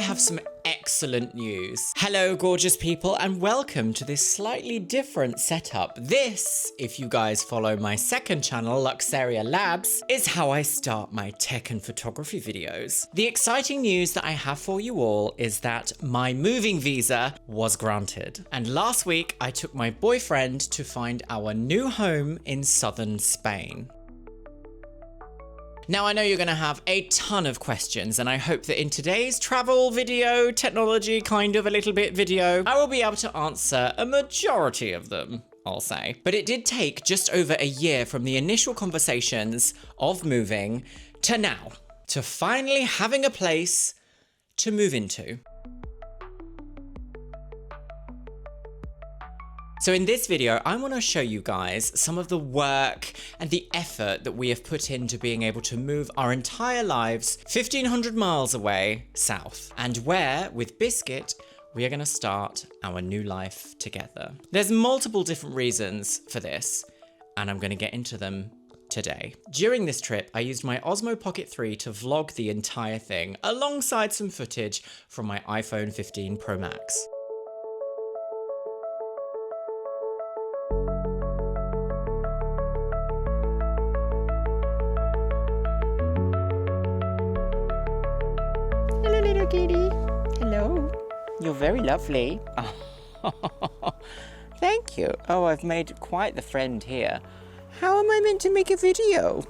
have some excellent news. Hello, gorgeous people, and welcome to this slightly different setup. This, if you guys follow my second channel, Luxeria Labs, is how I start my tech and photography videos. The exciting news that I have for you all is that my moving visa was granted. And last week, I took my boyfriend to find our new home in southern Spain. Now, I know you're going to have a ton of questions, and I hope that in today's travel video, technology kind of a little bit video, I will be able to answer a majority of them, I'll say. But it did take just over a year from the initial conversations of moving to now, to finally having a place to move into. So in this video, I want to show you guys some of the work and the effort that we have put into being able to move our entire lives 1,500 miles away south, and where, with Biscuit, we are going to start our new life together. There's multiple different reasons for this, and I'm going to get into them today. During this trip, I used my Osmo Pocket 3 to vlog the entire thing, alongside some footage from my iPhone 15 Pro Max. Hello, little kitty. Hello. You're very lovely. Oh, thank you. Oh, I've made quite the friend here. How am I meant to make a video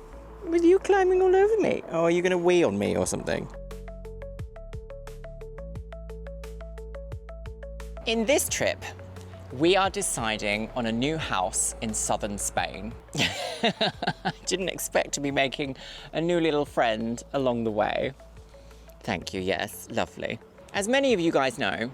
with you climbing all over me? Oh, are you going to wee on me or something? In this trip, we are deciding on a new house in southern Spain. I didn't expect to be making a new little friend along the way. Thank you, yes, lovely. As many of you guys know,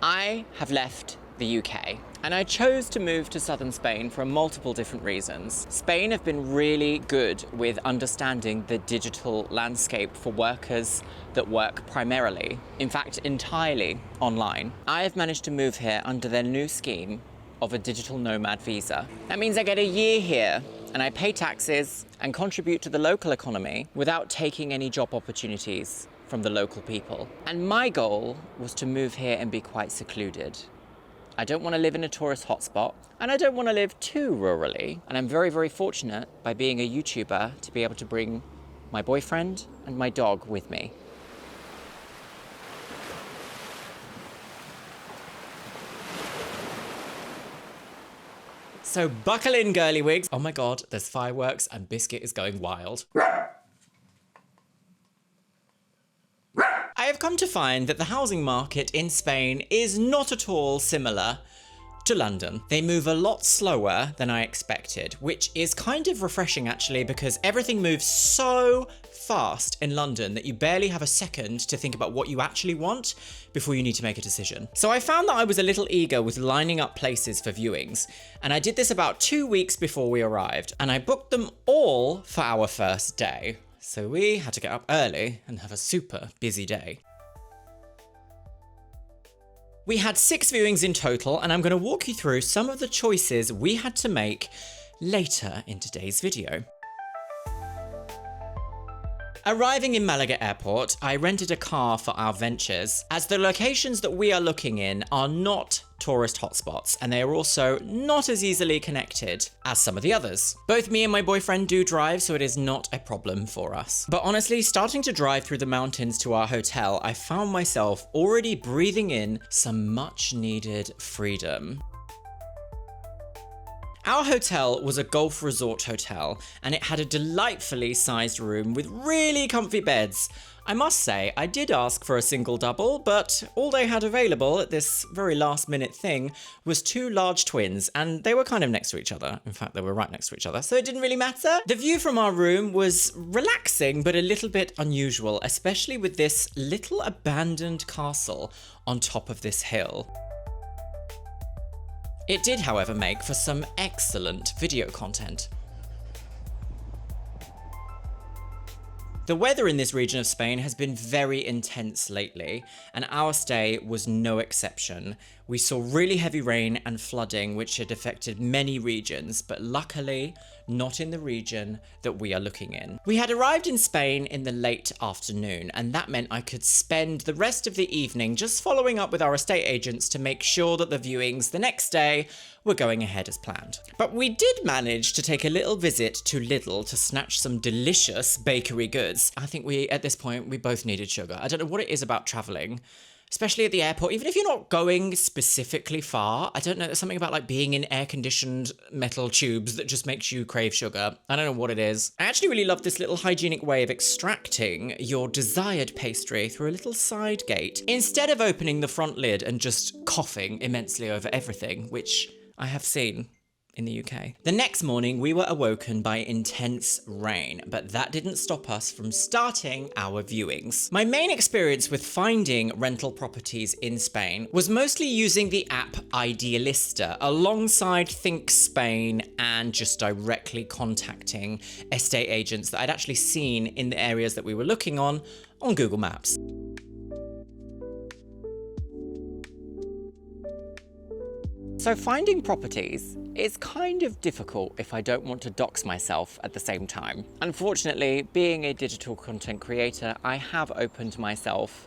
I have left the UK, and I chose to move to southern Spain for multiple different reasons. Spain have been really good with understanding the digital landscape for workers that work primarily, in fact, entirely online. I have managed to move here under their new scheme of a digital nomad visa. That means I get a year here, and I pay taxes and contribute to the local economy without taking any job opportunities from the local people. And my goal was to move here and be quite secluded. I don't want to live in a tourist hotspot, and I don't want to live too rurally. And I'm very, very fortunate by being a YouTuber to be able to bring my boyfriend and my dog with me. So buckle in, girly wigs. Oh my God, there's fireworks and Biscuit is going wild. I have come to find that the housing market in Spain is not at all similar to London. They move a lot slower than I expected, which is kind of refreshing actually, because everything moves so fast in London that you barely have a second to think about what you actually want before you need to make a decision. So I found that I was a little eager with lining up places for viewings, and I did this about 2 weeks before we arrived, and I booked them all for our first day. So we had to get up early and have a super busy day. We had 6 viewings in total, and I'm going to walk you through some of the choices we had to make later in today's video. Arriving in Malaga Airport, I rented a car for our ventures, as the locations that we are looking in are not tourist hotspots, and they are also not as easily connected as some of the others. Both me and my boyfriend do drive, so it is not a problem for us. But honestly, starting to drive through the mountains to our hotel, I found myself already breathing in some much needed freedom. Our hotel was a golf resort hotel, and it had a delightfully sized room with really comfy beds. I must say, I did ask for a single double, but all they had available at this very last minute thing was 2 large twins, and they were kind of next to each other. In fact, they were right next to each other, so it didn't really matter. The view from our room was relaxing, but a little bit unusual, especially with this little abandoned castle on top of this hill. It did, however, make for some excellent video content. The weather in this region of Spain has been very intense lately, and our stay was no exception. We saw really heavy rain and flooding, which had affected many regions, but luckily not in the region that we are looking in. We had arrived in Spain in the late afternoon, and that meant I could spend the rest of the evening just following up with our estate agents to make sure that the viewings the next day were going ahead as planned. But we did manage to take a little visit to Lidl to snatch some delicious bakery goods. I think at this point, we both needed sugar. I don't know what it is about traveling, especially at the airport, even if you're not going specifically far. I don't know, there's something about like being in air-conditioned metal tubes that just makes you crave sugar. I don't know what it is. I actually really love this little hygienic way of extracting your desired pastry through a little side gate, instead of opening the front lid and just coughing immensely over everything, which I have seen in the UK. The next morning, we were awoken by intense rain, but that didn't stop us from starting our viewings. My main experience with finding rental properties in Spain was mostly using the app Idealista alongside Think Spain and just directly contacting estate agents that I'd actually seen in the areas that we were looking on Google Maps. So finding properties is kind of difficult if I don't want to dox myself at the same time. Unfortunately, being a digital content creator, I have opened myself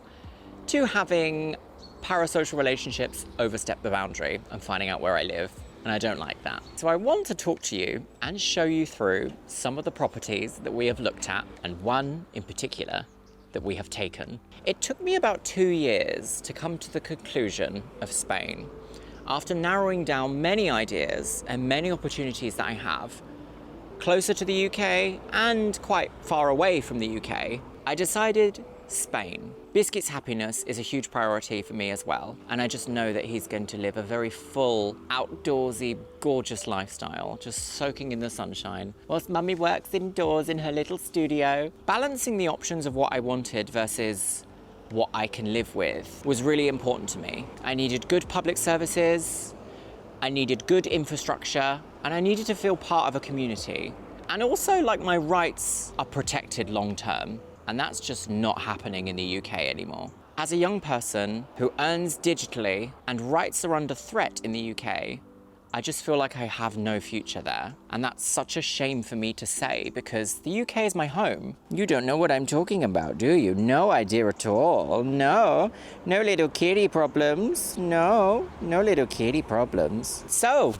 to having parasocial relationships overstep the boundary and finding out where I live, and I don't like that. So I want to talk to you and show you through some of the properties that we have looked at, and one in particular that we have taken. It took me about 2 years to come to the conclusion of Spain. After narrowing down many ideas and many opportunities that I have, closer to the UK and quite far away from the UK, I decided Spain. Biscuit's happiness is a huge priority for me as well, and I just know that he's going to live a very full, outdoorsy, gorgeous lifestyle, just soaking in the sunshine, whilst Mummy works indoors in her little studio. Balancing the options of what I wanted versus what I can live with was really important to me. I needed good public services, I needed good infrastructure, and I needed to feel part of a community. And also, like, my rights are protected long term, and that's just not happening in the UK anymore. As a young person who earns digitally and rights are under threat in the UK, I just feel like I have no future there. And that's such a shame for me to say, because the UK is my home. You don't know what I'm talking about, do you? No idea at all. No little kitty problems. No little kitty problems. So,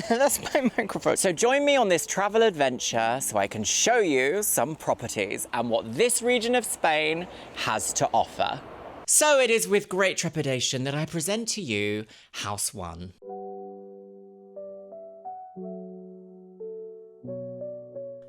that's my microphone. So join me on this travel adventure so I can show you some properties and what this region of Spain has to offer. So it is with great trepidation that I present to you House 1.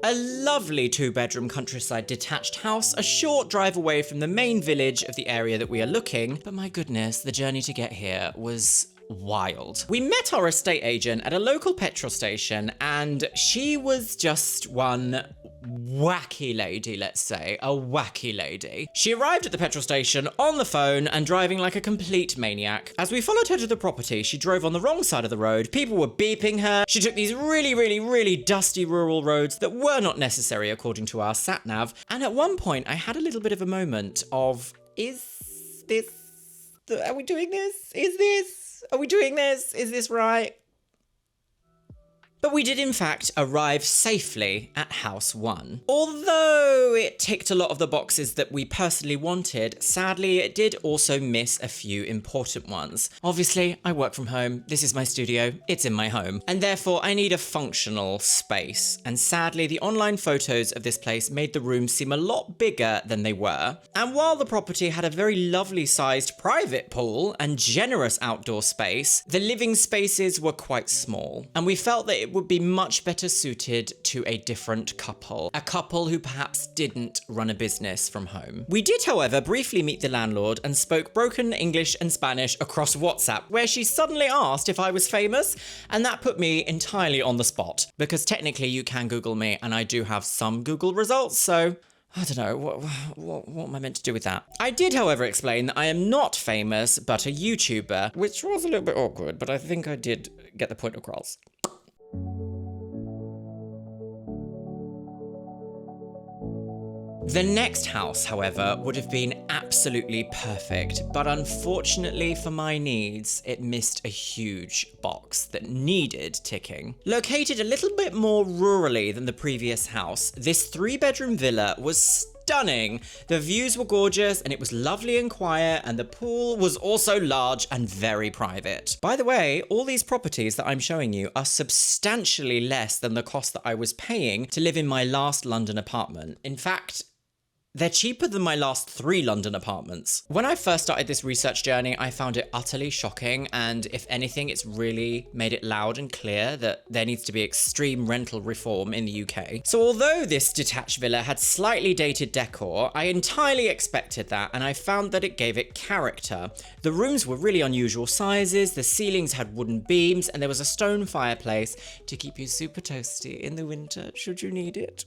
A lovely 2-bedroom countryside detached house, a short drive away from the main village of the area that we are looking, but my goodness, the journey to get here was wild. We met our estate agent at a local petrol station, and she was just one wacky lady, let's say. A wacky lady. She arrived at the petrol station on the phone and driving like a complete maniac. As we followed her to the property, she drove on the wrong side of the road. People were beeping her. She took these really dusty rural roads that were not necessary according to our sat-nav. And at one point, I had a little bit of a moment of, are we doing this? Are we doing this? Is this right? But we did in fact arrive safely at House 1. Although it ticked a lot of the boxes that we personally wanted, sadly it did also miss a few important ones. Obviously, I work from home, this is my studio, it's in my home, and therefore I need a functional space. And sadly, the online photos of this place made the rooms seem a lot bigger than they were. And while the property had a very lovely sized private pool and generous outdoor space, the living spaces were quite small. And we felt that it would be much better suited to a different couple. A couple who perhaps didn't run a business from home. We did, however, briefly meet the landlord and spoke broken English and Spanish across WhatsApp, where she suddenly asked if I was famous, and that put me entirely on the spot. Because technically you can Google me, and I do have some Google results, so I don't know, what am I meant to do with that? I did, however, explain that I am not famous, but a YouTuber, which was a little bit awkward, but I think I did get the point across. The next house, however, would have been absolutely perfect, but unfortunately for my needs, it missed a huge box that needed ticking. Located a little bit more rurally than the previous house, this 3-bedroom villa was stunning. The views were gorgeous and it was lovely and quiet, and the pool was also large and very private. By the way, all these properties that I'm showing you are substantially less than the cost that I was paying to live in my last London apartment. In fact, they're cheaper than my last 3 London apartments. When I first started this research journey, I found it utterly shocking, and if anything, it's really made it loud and clear that there needs to be extreme rental reform in the UK. So although this detached villa had slightly dated decor, I entirely expected that, and I found that it gave it character. The rooms were really unusual sizes, the ceilings had wooden beams, and there was a stone fireplace to keep you super toasty in the winter, should you need it.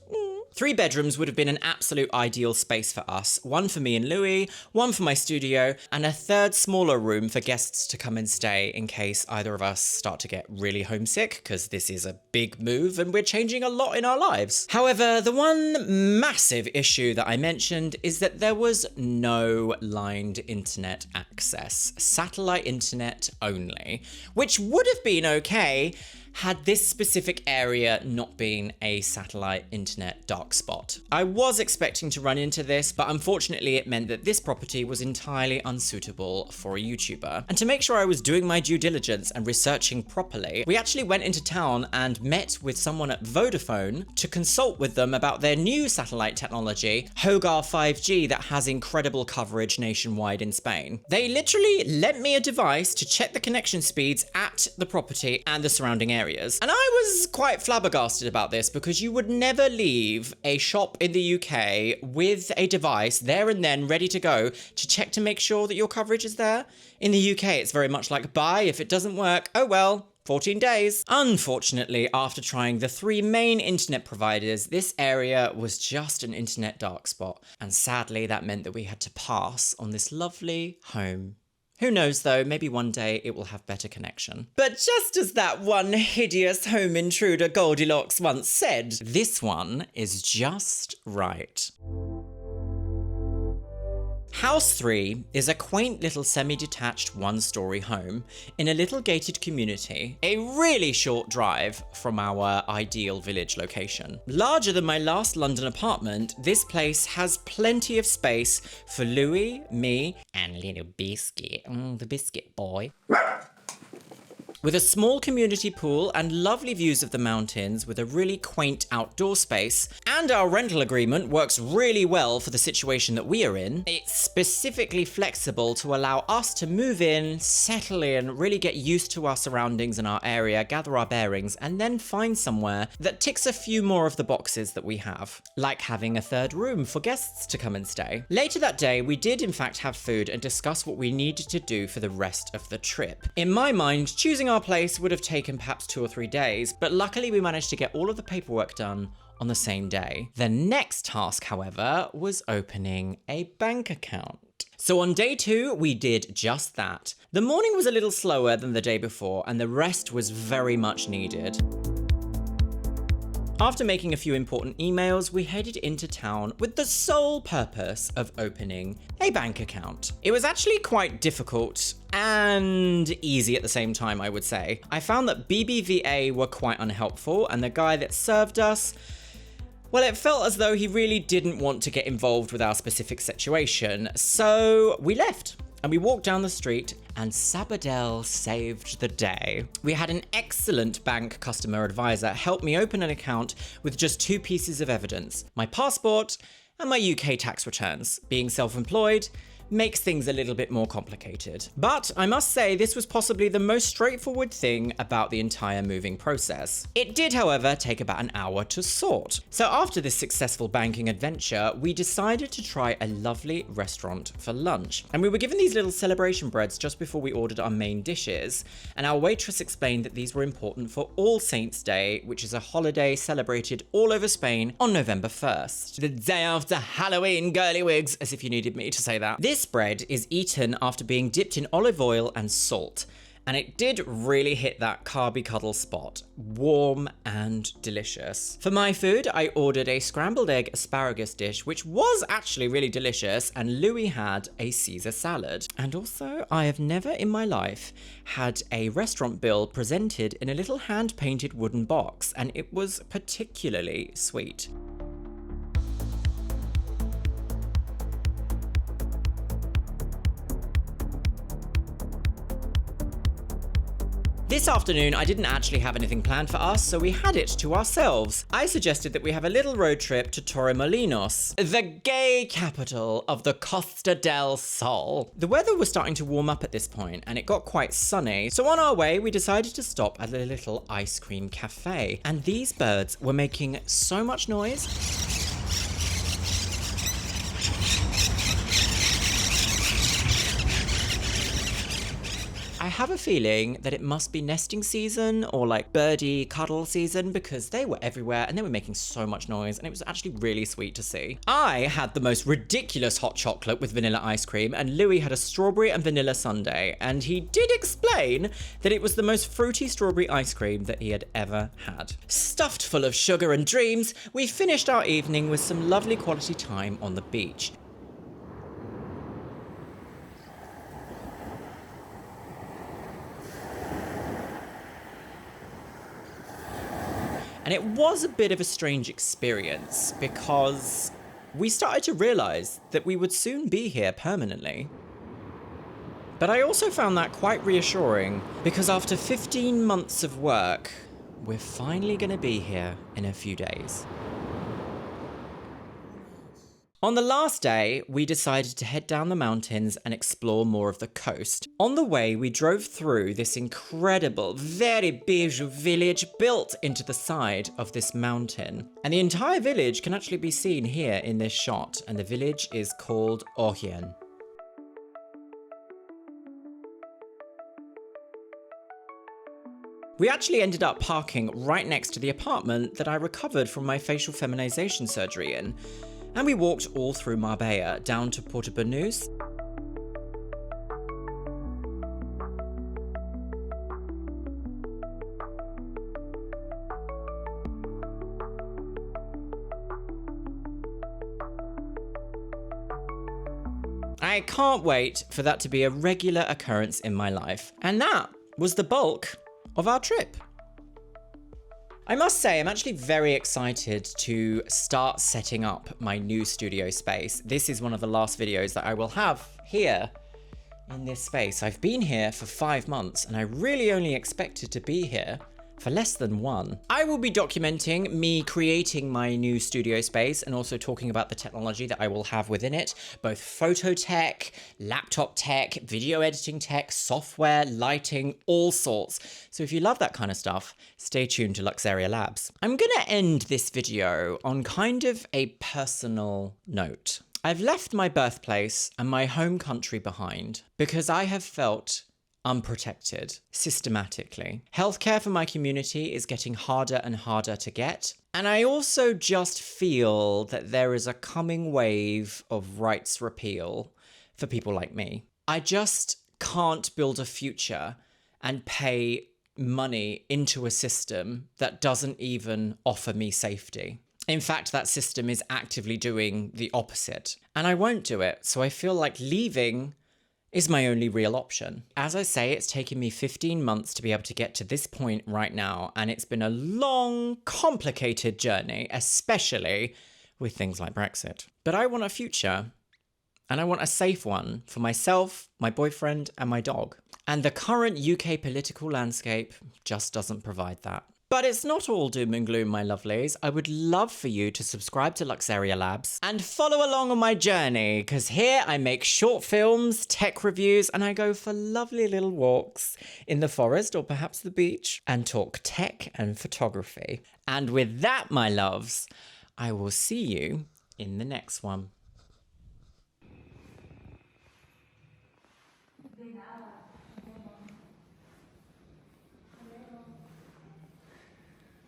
3 bedrooms would have been an absolute ideal space for us. 1 for me and Louis, 1 for my studio, and a 3rd smaller room for guests to come and stay in case either of us start to get really homesick, because this is a big move and we're changing a lot in our lives. However, the one massive issue that I mentioned is that there was no lined internet access. Satellite internet only, which would have been okay had this specific area not been a satellite internet dark spot. I was expecting to run into this, but unfortunately it meant that this property was entirely unsuitable for a YouTuber. And to make sure I was doing my due diligence and researching properly, we actually went into town and met with someone at Vodafone to consult with them about their new satellite technology, Hogar 5G, that has incredible coverage nationwide in Spain. They literally lent me a device to check the connection speeds at the property and the surrounding areas. And I was quite flabbergasted about this, because you would never leave a shop in the UK with a device there and then ready to go to check to make sure that your coverage is there. In the UK, it's very much like, bye, if it doesn't work, oh well. 14 days. Unfortunately, after trying the 3 main internet providers, this area was just an internet dark spot. And sadly, that meant that we had to pass on this lovely home. Who knows though, maybe one day it will have better connection. But just as that one hideous home intruder Goldilocks once said, this one is just right. House 3 is a quaint little semi-detached 1-storey home in a little gated community, a really short drive from our ideal village location. Larger than my last London apartment, this place has plenty of space for Louis, me, and little Biscuit, the Biscuit boy. With a small community pool and lovely views of the mountains with a really quaint outdoor space, and our rental agreement works really well for the situation that we are in. It's specifically flexible to allow us to move in, settle in, really get used to our surroundings and our area, gather our bearings, and then find somewhere that ticks a few more of the boxes that we have, like having a 3rd room for guests to come and stay. Later that day, we did in fact have food and discuss what we needed to do for the rest of the trip. In my mind, choosing our place would have taken perhaps 2 or 3 days, but luckily we managed to get all of the paperwork done on the same day. The next task, however, was opening a bank account. So on day 2, we did just that. The morning was a little slower than the day before, and the rest was very much needed. After making a few important emails, we headed into town with the sole purpose of opening a bank account. It was actually quite difficult and easy at the same time, I would say. I found that BBVA were quite unhelpful, and the guy that served us, well, it felt as though he really didn't want to get involved with our specific situation. So we left. And we walked down the street, and Sabadell saved the day. We had an excellent bank customer advisor help me open an account with just 2 pieces of evidence: my passport and my UK tax returns. Being self-employed makes things a little bit more complicated. But I must say, this was possibly the most straightforward thing about the entire moving process. It did, however, take about an hour to sort. So after this successful banking adventure, we decided to try a lovely restaurant for lunch. And we were given these little celebration breads just before we ordered our main dishes. And our waitress explained that these were important for All Saints' Day, which is a holiday celebrated all over Spain on November 1st. The day after Halloween, girly wigs, as if you needed me to say that. This bread is eaten after being dipped in olive oil and salt, And it did really hit that carby cuddle spot. Warm and delicious. For my food, I ordered a scrambled egg asparagus dish, which was actually really delicious, and Louis had a Caesar salad. And also, I have never in my life had a restaurant bill presented in a little hand-painted wooden box, and it was particularly sweet. This afternoon, I didn't actually have anything planned for us, so we had it to ourselves. I suggested that we have a little road trip to Torremolinos, the gay capital of the Costa del Sol. The weather was starting to warm up at this point, and it got quite sunny, so on our way, we decided to stop at a little ice cream cafe. And these birds were making so much noise. I have a feeling that it must be nesting season or like birdie cuddle season, because they were everywhere and they were making so much noise, and it was actually really sweet to see. I had the most ridiculous hot chocolate with vanilla ice cream, and Louis had a strawberry and vanilla sundae, and he did explain that it was the most fruity strawberry ice cream that he had ever had. Stuffed full of sugar and dreams, we finished our evening with some lovely quality time on the beach. And it was a bit of a strange experience because we started to realize that we would soon be here permanently. But I also found that quite reassuring because after 15 months of work, we're finally going to be here in a few days. On the last day, we decided to head down the mountains and explore more of the coast. On the way, we drove through this incredible, very bijou village built into the side of this mountain. And the entire village can actually be seen here in this shot, and the village is called Orien. We actually ended up parking right next to the apartment that I recovered from my facial feminization surgery in. And we walked all through Marbella down to Porto Banús. I can't wait for that to be a regular occurrence in my life. And that was the bulk of our trip. I must say, I'm actually very excited to start setting up my new studio space. This is one of the last videos that I will have here in this space. I've been here for 5 months and I really only expected to be here for less than 1. I will be documenting me creating my new studio space and also talking about the technology that I will have within it, both photo tech, laptop tech, video editing tech, software, lighting, all sorts. So if you love that kind of stuff, stay tuned to Luxeria Labs. I'm gonna end this video on kind of a personal note. I've left my birthplace and my home country behind because I have felt unprotected, systematically. Healthcare for my community is getting harder and harder to get. And I also just feel that there is a coming wave of rights repeal for people like me. I just can't build a future and pay money into a system that doesn't even offer me safety. In fact, that system is actively doing the opposite. And I won't do it, so I feel like leaving is my only real option. As I say, it's taken me 15 months to be able to get to this point right now, and it's been a long, complicated journey, especially with things like Brexit. But I want a future, and I want a safe one for myself, my boyfriend, and my dog. And the current UK political landscape just doesn't provide that. But it's not all doom and gloom, my lovelies. I would love for you to subscribe to Luxeria Labs and follow along on my journey, because here I make short films, tech reviews, and I go for lovely little walks in the forest or perhaps the beach and talk tech and photography. And with that, my loves, I will see you in the next one.